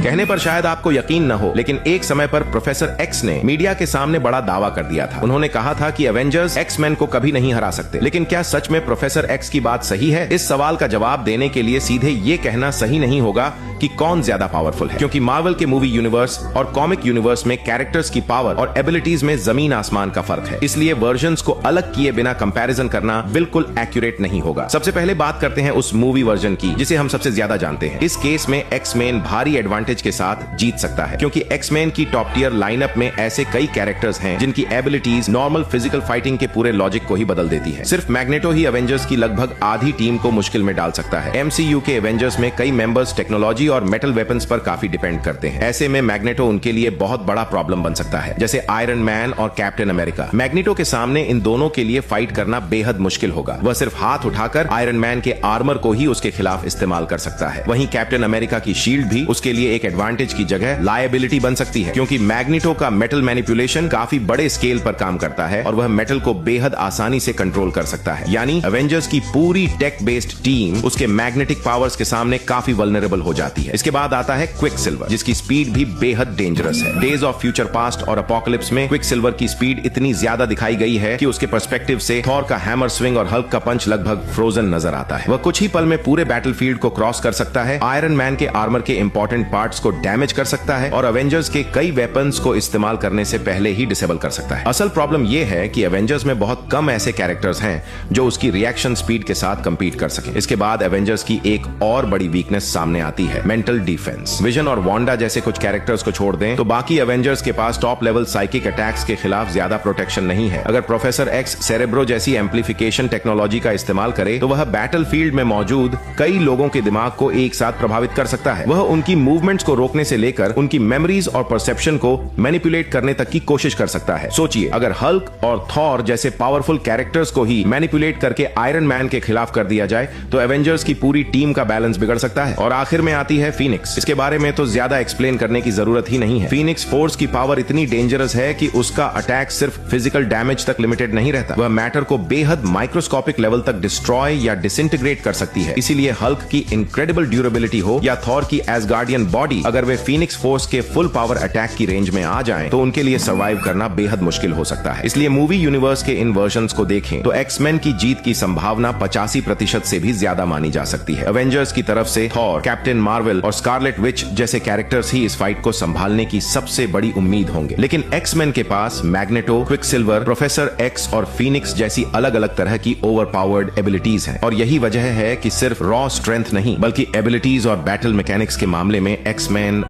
कहने पर शायद आपको यकीन न हो, लेकिन एक समय पर प्रोफेसर एक्स ने मीडिया के सामने बड़ा दावा कर दिया था। उन्होंने कहा था कि एवेंजर्स एक्स-मैन को कभी नहीं हरा सकते। लेकिन क्या सच में प्रोफेसर एक्स की बात सही है? इस सवाल का जवाब देने के लिए सीधे ये कहना सही नहीं होगा कि कौन ज्यादा पावरफुल है, क्योंकि मार्वल के मूवी यूनिवर्स और कॉमिक यूनिवर्स में कैरेक्टर्स की पावर और एबिलिटीज में जमीन आसमान का फर्क है। इसलिए वर्जन्स को अलग किए बिना कंपैरिजन करना बिल्कुल एक्यूरेट नहीं होगा। सबसे पहले बात करते हैं उस मूवी वर्जन की जिसे हम सबसे ज्यादा जानते हैं। इस केस में एक्स-मैन भारी एडवांटेज के साथ जीत सकता है, क्योंकि एक्स-मैन की टॉप टीयर लाइनअप में ऐसे कई कैरेक्टर्स हैं जिनकी एबिलिटीज नॉर्मल फिजिकल फाइटिंग के पूरे लॉजिक को ही बदल देती है। सिर्फ मैग्नेटो ही एवेंजर्स की लगभग आधी टीम को मुश्किल में डाल सकता है। एमसीयू के एवेंजर्स में कई मेंबर्स टेक्नोलॉजी और मेटल वेपन्स पर काफी डिपेंड करते हैं। ऐसे में मैग्नेटो उनके लिए बहुत बड़ा प्रॉब्लम बन सकता है, जैसे आयरन मैन और कैप्टन अमेरिका। मैग्नेटो के सामने इन दोनों के लिए फाइट करना बेहद मुश्किल होगा। वह सिर्फ हाथ उठाकर आयरन मैन के आर्मर को ही उसके खिलाफ इस्तेमाल कर सकता है। वहीं कैप्टन अमेरिका की शील्ड भी उसके लिए एक एडवांटेज की जगह लायबिलिटी बन सकती है, क्योंकि मैग्नेटो का मेटल मैनिपुलेशन काफी बड़े स्केल पर काम करता है और वह मेटल को बेहद आसानी से कंट्रोल कर सकता है। यानी एवेंजर्स की पूरी टेक बेस्ड टीम उसके मैग्नेटिक पावर्स के सामने काफी वल्नरेबल हो जाती है। इसके बाद आता है क्विकसिल्वर, जिसकी स्पीड भी बेहद डेंजरस है। डेज ऑफ फ्यूचर पास्ट और अपोकलिप्स में क्विकसिल्वर की स्पीड इतनी ज्यादा दिखाई गई है कि उसके पर्सपेक्टिव से थॉर का हैमर स्विंग और हल्क का पंच लगभग फ्रोजन नजर आता है। वह कुछ ही पल में पूरे बैटलफील्ड को क्रॉस कर सकता है, आयरन मैन के आर्मर के इंपॉर्टेंट पार्ट्स को डैमेज कर सकता है और एवेंजर्स के कई वेपन्स को इस्तेमाल करने से पहले ही डिसेबल कर सकता है। असल प्रॉब्लम यह है कि एवेंजर्स में बहुत कम ऐसे कैरेक्टर्स हैं जो उसकी रिएक्शन स्पीड के साथ कंपीट कर सके। इसके बाद एवेंजर्स की एक और बड़ी वीकनेस सामने आती है, मेंटल डिफेंस। विजन और वांडा जैसे कुछ कैरेक्टर्स को छोड़ दें तो बाकी एवेंजर्स के पास टॉप लेवल साइकिक अटैक्स के खिलाफ ज्यादा प्रोटेक्शन नहीं है। अगर प्रोफेसर एक्स सेरेब्रो जैसी एम्प्लीफिकेशन टेक्नोलॉजी का इस्तेमाल करे तो वह बैटलफील्ड में मौजूद कई लोगों के दिमाग को एक साथ प्रभावित कर सकता है। वह उनकी मूवमेंट्स को रोकने से लेकर उनकी मेमोरीज और परसेप्शन को मैनिपुलेट करने तक की कोशिश कर सकता है। सोचिए, अगर हल्क और थॉर जैसे पावरफुल कैरेक्टर्स को ही मैनिपुलेट करके आयरन मैन के खिलाफ कर दिया जाए तो एवेंजर्स की पूरी टीम का बैलेंस बिगड़ सकता है। और आखिर में आती है फीनिक्स। इसके बारे में तो ज्यादा एक्सप्लेन करने की जरूरत ही नहीं है। फीनिक्स फोर्स की पावर इतनी डेंजरस है कि उसका अटैक सिर्फ फिजिकल डैमेज तक लिमिटेड नहीं रहता, वह मैटर को बेहद माइक्रोस्कोपिक लेवल तक डिस्ट्रॉय या डिसइंटीग्रेट कर सकती है। इसीलिए हल्क की इनक्रेडिबल ड्यूरेबिलिटी हो या थॉर की एसगार्डियन बॉडी, अगर वे फीनिक्स फोर्स के फुल पावर अटैक की रेंज में आ जाएं तो उनके लिए सर्वाइव करना बेहद मुश्किल हो सकता है। इसलिए मूवी यूनिवर्स के इन वर्जन्स को देखें तो एक्स-मैन की जीत की संभावना 85% से भी ज्यादा मानी जा सकती है। एवेंजर्स की तरफ से थॉर, कैप्टन मार्वल और स्कारलेट विच जैसे कैरेक्टर्स ही इस फाइट को संभालने की सबसे बड़ी उम्मीद होंगे। लेकिन एक्स-मैन के पास मैग्नेटो, क्विकसिल्वर, प्रोफेसर एक्स और फीनिक्स जैसी अलग अलग तरह की ओवरपावर्ड एबिलिटीज हैं। और यही वजह है कि सिर्फ रॉ स्ट्रेंथ नहीं बल्कि एबिलिटीज और बैटल मैकेनिक्स के मामले में एक्स-मैन